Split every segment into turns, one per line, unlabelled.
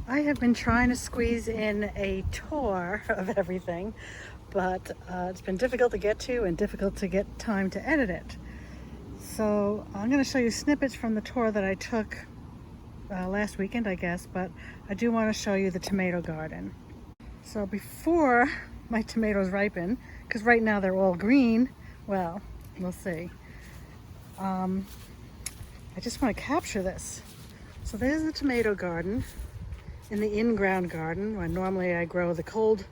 I have been trying to squeeze in a tour of everything, but it's been difficult to get to and difficult to get time to edit it. So I'm going to show you snippets from the tour that I took last weekend, I guess, but I do want to show you the tomato garden. So before my tomatoes ripen, because right now they're all green, well, we'll see. I just want to capture this. So there's the tomato garden in the in-ground garden where normally I grow the cold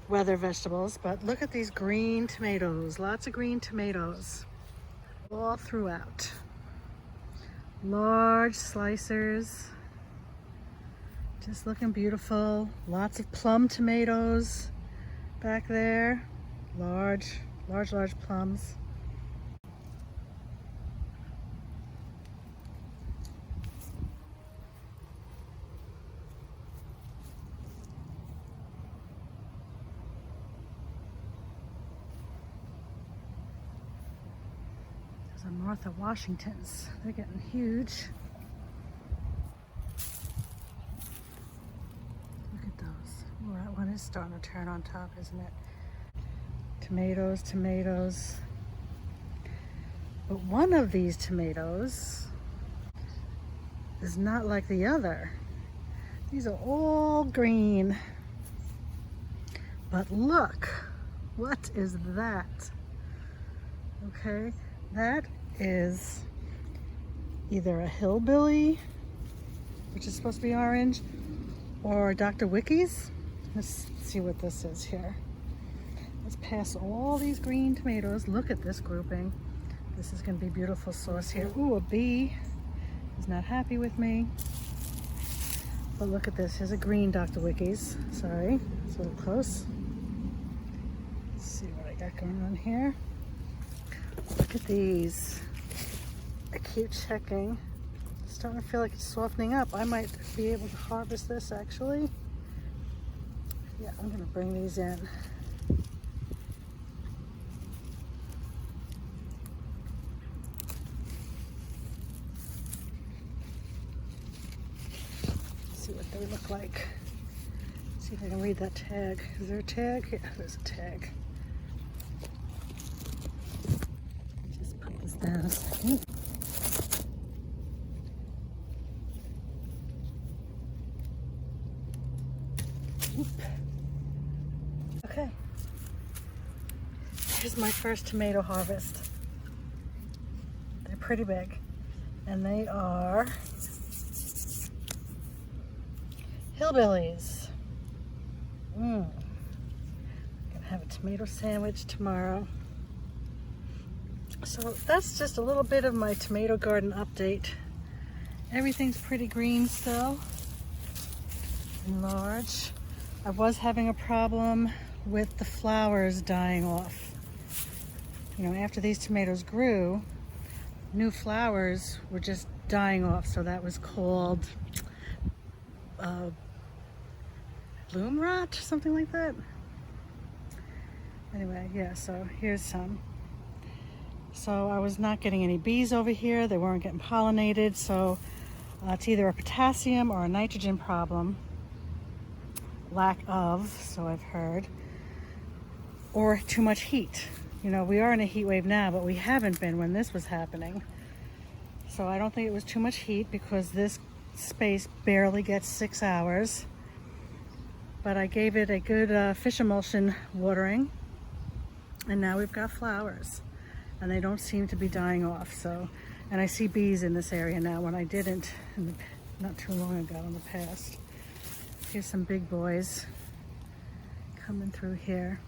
weather vegetables, but look at these green tomatoes, lots of green tomatoes all throughout. Large slicers, just looking beautiful. Lots of plum tomatoes back there, large plums. North of Washington's. They're getting huge. Look at those. Oh, that one is starting to turn on top, isn't it? Tomatoes, tomatoes. But one of these tomatoes is not like the other. These are all green. But look, what is that? Okay, that is either a hillbilly, which is supposed to be orange, or Dr. Wickie's. Let's see what this is here. Let's pass all these green tomatoes. Look at this grouping. This is going to be a beautiful sauce here. Ooh, a bee is not happy with me. But look at this. Here's a green Dr. Wickie's. Sorry, it's a little close. Let's see what I got going on here. Look at these. I keep checking. It's starting to feel like it's softening up. I might be able to harvest this actually. Yeah, I'm gonna bring these in. See what they look like. See if I can read that tag. Is there a tag? Yeah, there's a tag. Just put this down a second. Okay, here's my first tomato harvest. They're pretty big, and they are hillbillies. Gonna have a tomato sandwich tomorrow. So that's just a little bit of my tomato garden update. Everything's pretty green still and large. I was having a problem with the flowers dying off. You know, after these tomatoes grew, new flowers were just dying off, so that was called bloom rot, something like that. Anyway, yeah, so here's some. So I was not getting any bees over here. They weren't getting pollinated, so it's either a potassium or a nitrogen problem. Lack of, so I've heard, or too much heat. You know, we are in a heat wave now, but we haven't been when this was happening. So I don't think it was too much heat because this space barely gets 6 hours. But I gave it a good fish emulsion watering, and now we've got flowers, and they don't seem to be dying off. So, and I see bees in this area now when I didn't not too long ago in the past. Here's some big boys coming through here.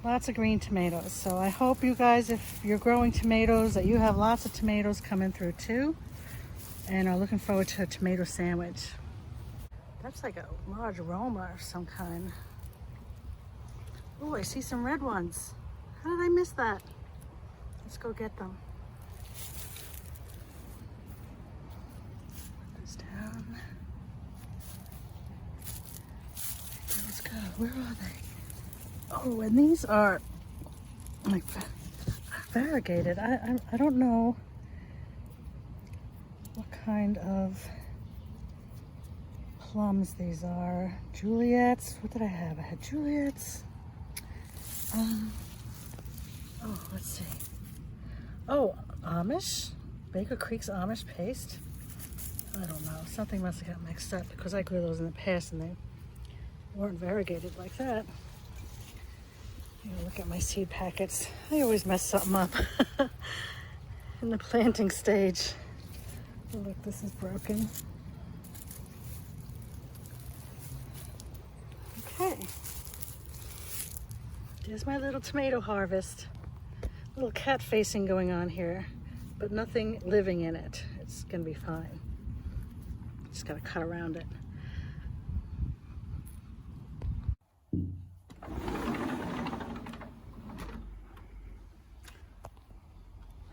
Lots of green tomatoes. So I hope you guys, if you're growing tomatoes, that you have lots of tomatoes coming through too, and are looking forward to a tomato sandwich. That's like a large Roma of some kind. Oh, I see some red ones. How did I miss that? Let's go get them. Put this down. Let's go. Where are they? Oh, and these are like variegated. I don't know what kind of plums these are. Juliet's. What did I have? I had Juliet's. Oh, let's see. Oh, Amish. Baker Creek's Amish paste. I don't know. Something must have got mixed up because I grew those in the past and they weren't variegated like that. Look at my seed packets. I always mess something up in the planting stage. Oh, look, this is broken. Okay. There's my little tomato harvest. Little cat facing going on here, but nothing living in it. It's gonna be fine. Just gotta cut around it.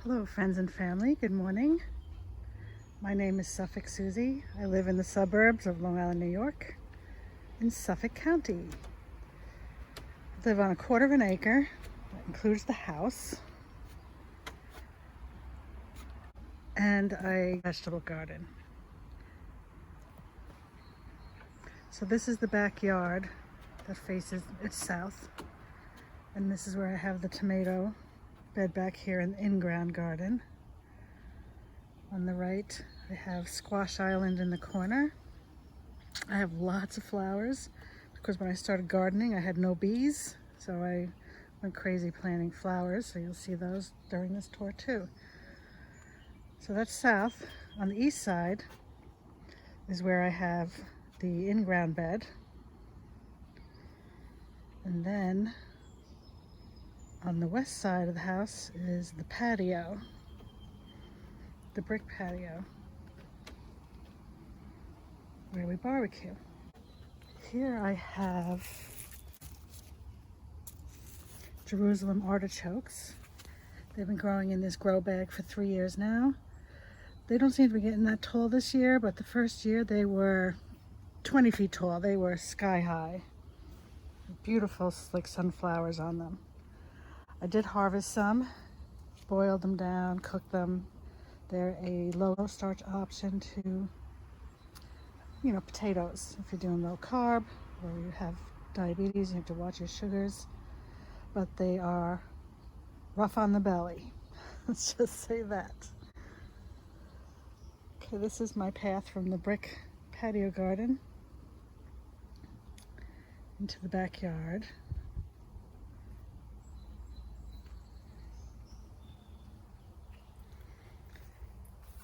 Hello friends and family, good morning. My name is Suffolk Susie. I live in the suburbs of Long Island, New York, in Suffolk County. I live on a 1/4 acre. That includes the house and a vegetable garden. So this is the backyard that faces it's south, and this is where I have the tomato bed back here in the in-ground garden. On the right, I have Squash Island in the corner. I have lots of flowers because when I started gardening, I had no bees, so I went crazy planting flowers. So you'll see those during this tour too. So that's south. On the east side is where I have the in-ground bed. And then on the west side of the house is the patio, the brick patio, where we barbecue. Here I have Jerusalem artichokes. They've been growing in this grow bag for 3 years now. They don't seem to be getting that tall this year, but the first year they were 20 feet tall. They were sky high. Beautiful, like sunflowers on them. I did harvest some, boiled them down, cooked them. They're a low starch option to, potatoes. If you're doing low carb or you have diabetes, you have to watch your sugars. But they are rough on the belly. Let's just say that. Okay, this is my path from the brick patio garden into the backyard.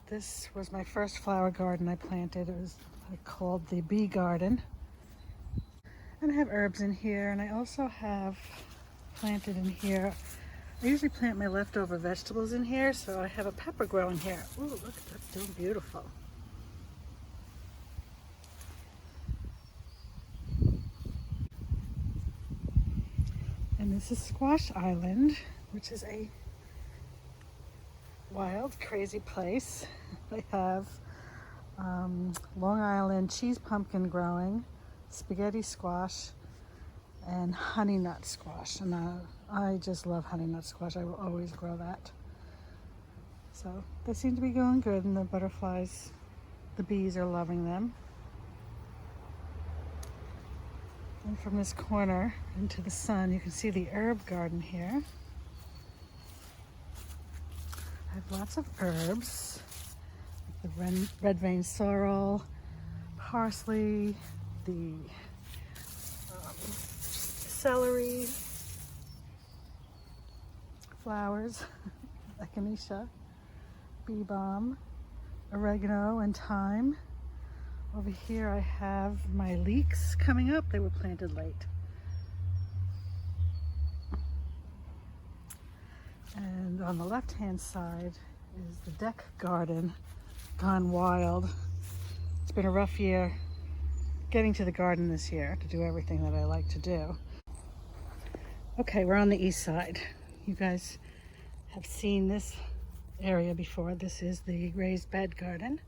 This was my first flower garden I planted. It was called the bee garden. And I have herbs in here, and I also have planted in here. I usually plant my leftover vegetables in here, so I have a pepper growing here. Ooh, look, that's doing beautiful. And this is Squash Island, which is a wild, crazy place. They have Long Island cheese pumpkin growing, spaghetti squash, and honey nut squash. And I just love honey nut squash. I will always grow that. So they seem to be going good, and the butterflies, the bees are loving them. And from this corner into the sun, you can see the herb garden here. I have lots of herbs, like the red vein sorrel, parsley, the celery, flowers, echinacea, bee balm, oregano, and thyme. Over here I have my leeks coming up. They were planted late. And on the left-hand side is the deck garden gone wild. It's been a rough year getting to the garden this year to do everything that I like to do. Okay, we're on the east side. You guys have seen this area before. This is the raised bed garden.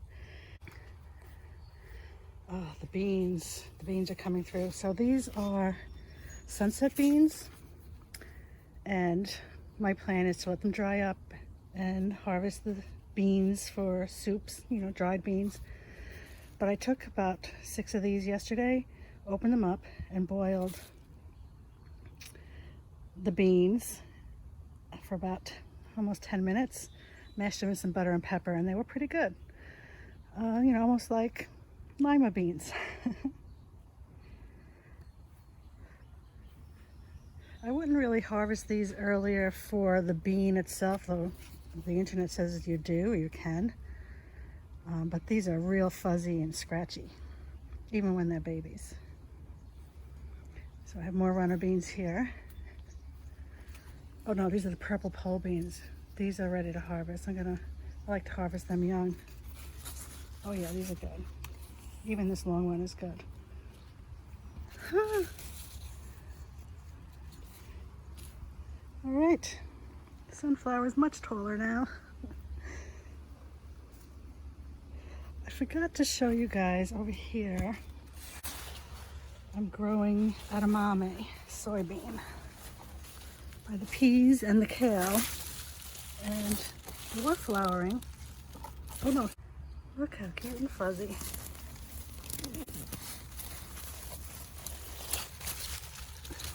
Oh, the beans are coming through. So these are sunset beans, and my plan is to let them dry up and harvest the beans for soups, dried beans. But I took about 6 of these yesterday, opened them up, and boiled the beans for about almost 10 minutes. Mashed them with some butter and pepper, and they were pretty good. You know, almost like lima beans. I wouldn't really harvest these earlier for the bean itself, though the internet says you do, you can. But these are real fuzzy and scratchy, even when they're babies. So I have more runner beans here. Oh no, these are the purple pole beans. These are ready to harvest. I like to harvest them young. Oh yeah, these are good. Even this long one is good. All right, the sunflower is much taller now. I forgot to show you guys over here. I'm growing edamame soybean by the peas and the kale, and they were flowering. Oh no, look how cute and fuzzy.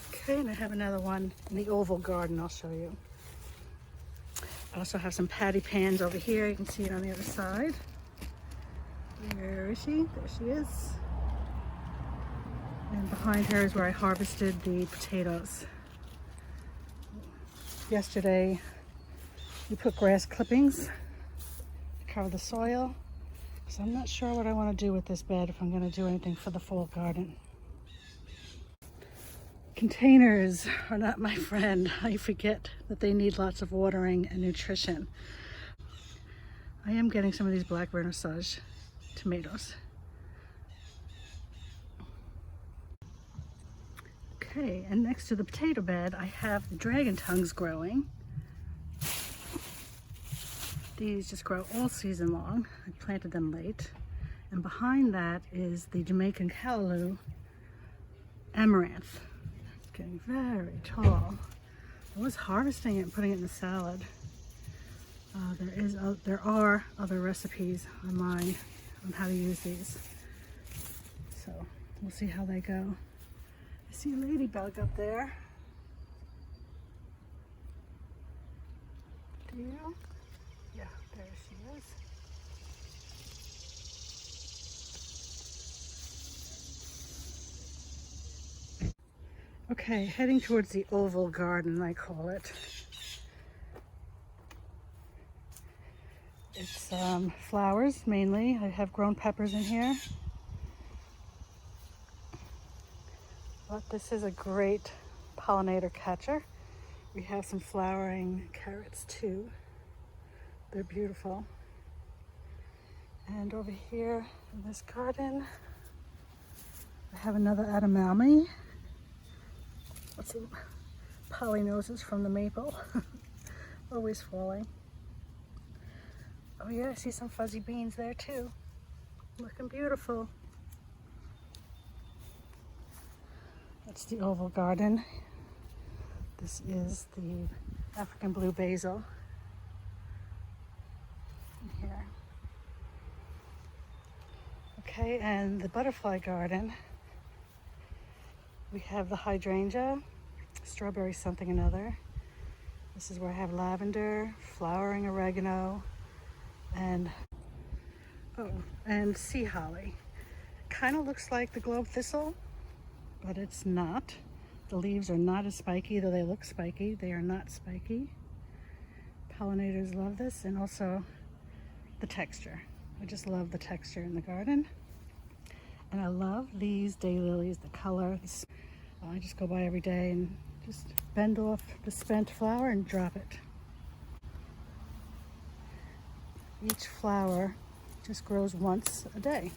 Okay, and I have another one in the oval garden I'll show you. I also have some patty pans over here. You can see it on the other side. Where is she? There she is. And behind her is where I harvested the potatoes. Yesterday, we put grass clippings to cover the soil. So I'm not sure what I want to do with this bed, if I'm going to do anything for the fall garden. Containers are not my friend. I forget that they need lots of watering and nutrition. I am getting some of these black vernissage tomatoes. Okay, and next to the potato bed, I have the dragon tongues growing. These just grow all season long. I planted them late. And behind that is the Jamaican callaloo amaranth. It's getting very tall. I was harvesting it and putting it in the salad. There are other recipes online on how to use these. So we'll see how they go. I see a ladybug up there. Do you? Yeah, there she is. Okay, heading towards the oval garden, I call it. It's flowers mainly. I have grown peppers in here. But this is a great pollinator catcher. We have some flowering carrots too. They're beautiful. And over here in this garden, I have another edamame. Lots of polynoses from the maple. Always falling. Oh yeah, I see some fuzzy beans there too. Looking beautiful. That's the oval garden. This is the African blue basil in here. Okay, and the butterfly garden, we have the hydrangea, strawberry something another. This is where I have lavender, flowering oregano, and sea holly. Kind of looks like the globe thistle, but it's not. The leaves are not as spiky, though they look spiky. They are not spiky. Pollinators love this, and also the texture. I just love the texture in the garden. And I love these daylilies, the color. I just go by every day and just bend off the spent flower and drop it. Each flower just grows once a day,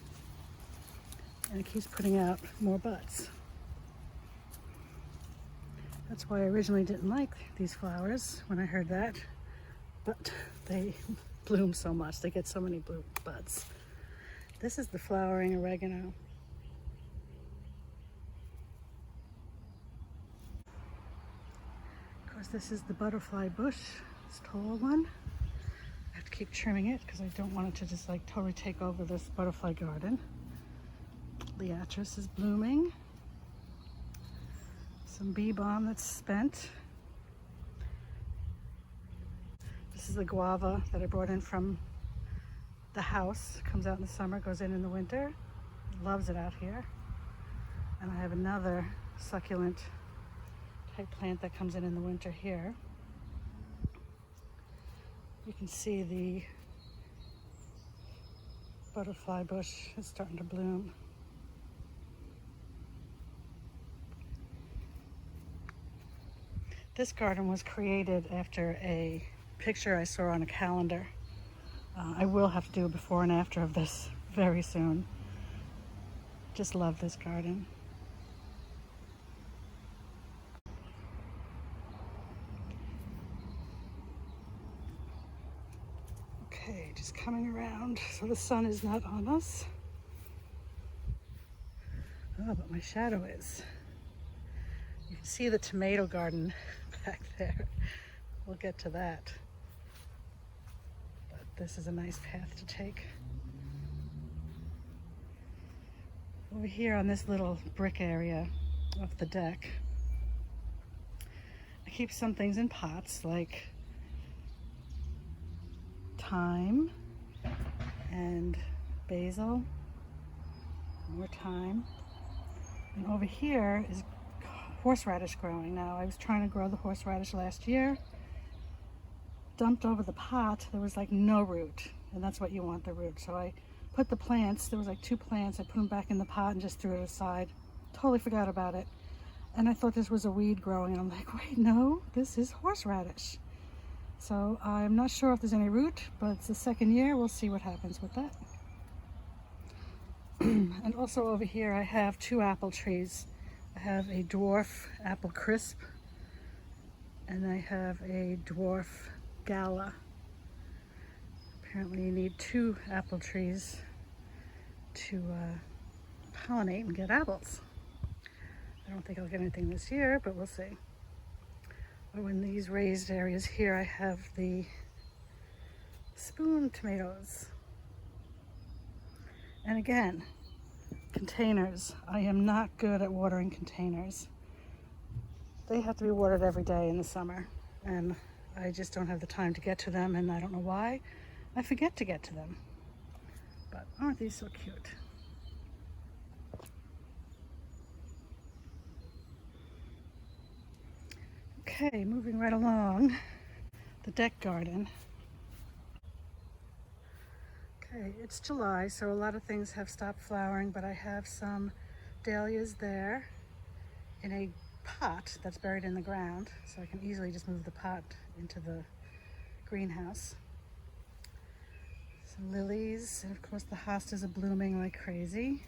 and it keeps putting out more buds. That's why I originally didn't like these flowers when I heard that, but they bloom so much. They get so many blue buds. This is the flowering oregano. Of course, this is the butterfly bush, this tall one. I have to keep trimming it because I don't want it to just like totally take over this butterfly garden. Liatris is blooming. Some bee balm that's spent. This is the guava that I brought in from the house. It comes out in the summer, goes in the winter. Loves it out here. And I have another succulent type plant that comes in the winter here. You can see the butterfly bush is starting to bloom. This garden was created after a picture I saw on a calendar. I will have to do a before and after of this very soon. Just love this garden. Okay, just coming around so the sun is not on us. Oh, but my shadow is. You can see the tomato garden back there. We'll get to that. But this is a nice path to take. Over here on this little brick area of the deck, I keep some things in pots like thyme and basil, more thyme. And over here is horseradish growing now. I was trying to grow the horseradish last year. Dumped over the pot, there was like no root, and that's what you want, the root. So I put the plants, there was like 2 plants, I put them back in the pot and just threw it aside. Totally forgot about it. And I thought this was a weed growing, and I'm like, wait, no, this is horseradish. So I'm not sure if there's any root, but it's the second year. We'll see what happens with that. And also over here I have 2 apple trees. I have a dwarf apple crisp, and I have a dwarf gala. Apparently you need 2 apple trees to pollinate and get apples. I don't think I'll get anything this year, but we'll see. Oh, in these raised areas here I have the spoon tomatoes. And again, containers. I am not good at watering containers. They have to be watered every day in the summer, and I just don't have the time to get to them, and I don't know why. I forget to get to them. But aren't these so cute? Okay, moving right along the deck garden. Okay, it's July, so a lot of things have stopped flowering, but I have some dahlias there in a pot that's buried in the ground, so I can easily just move the pot into the greenhouse. Some lilies, and of course the hostas are blooming like crazy.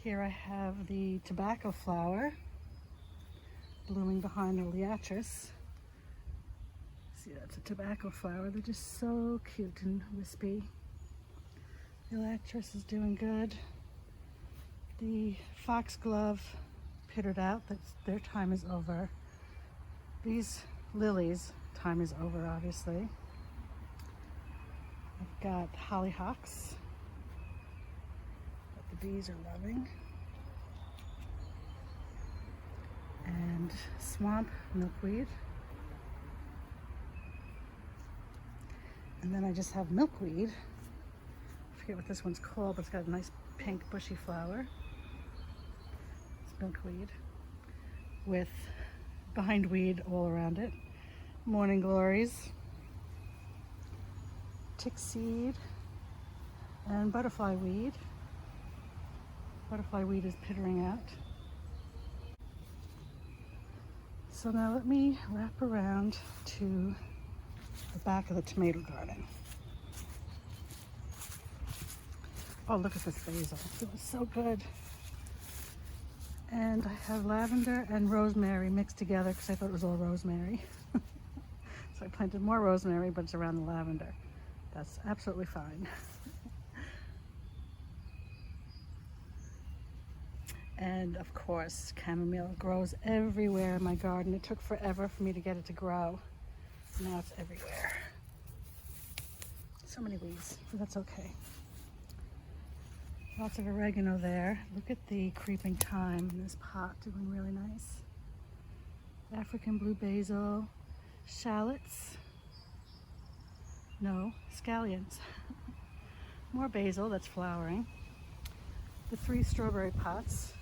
Here I have the tobacco flower blooming behind the liatris. See, that's a tobacco flower. They're just so cute and wispy. The liatris is doing good. The foxglove pittered out. Their time is over. These lilies, time is over, obviously. I've got hollyhocks that the bees are loving. And swamp milkweed. And then I just have milkweed. I forget what this one's called, but it's got a nice pink bushy flower. It's milkweed with bindweed all around it. Morning glories, tick seed, and butterfly weed. Butterfly weed is pittering out. So now let me wrap around to the back of the tomato garden. Oh, look at this basil. It was so good. And I have lavender and rosemary mixed together because I thought it was all rosemary. So I planted more rosemary, but it's around the lavender. That's absolutely fine. And of course, chamomile grows everywhere in my garden. It took forever for me to get it to grow. Now it's everywhere. So many weeds, but that's okay. Lots of oregano there. Look at the creeping thyme in this pot, doing really nice. African blue basil, shallots. No, scallions. More basil that's flowering. The 3 strawberry pots.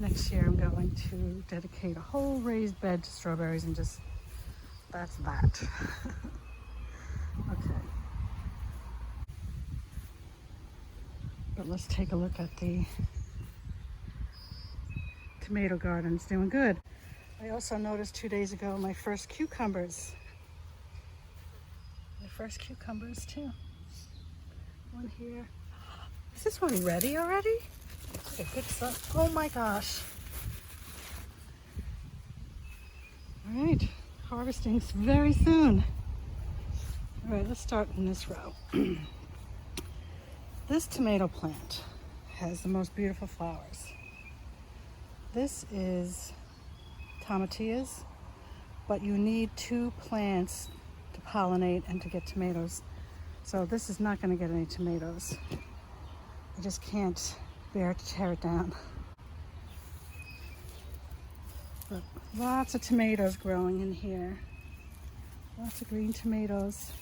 Next year I'm going to dedicate a whole raised bed to strawberries and just, that's that. Okay. But let's take a look at the tomato garden. It's doing good. I also noticed 2 days ago my first cucumbers. My first cucumbers too. One here. Is this one ready already? That's a good stuff. Oh my gosh. All right, harvesting very soon. All right, let's start in this row. This tomato plant has the most beautiful flowers. This is tomatillas, but you need 2 plants to pollinate and to get tomatoes. So this is not going to get any tomatoes. I just can't bear to tear it down. But lots of tomatoes growing in here. Lots of green tomatoes.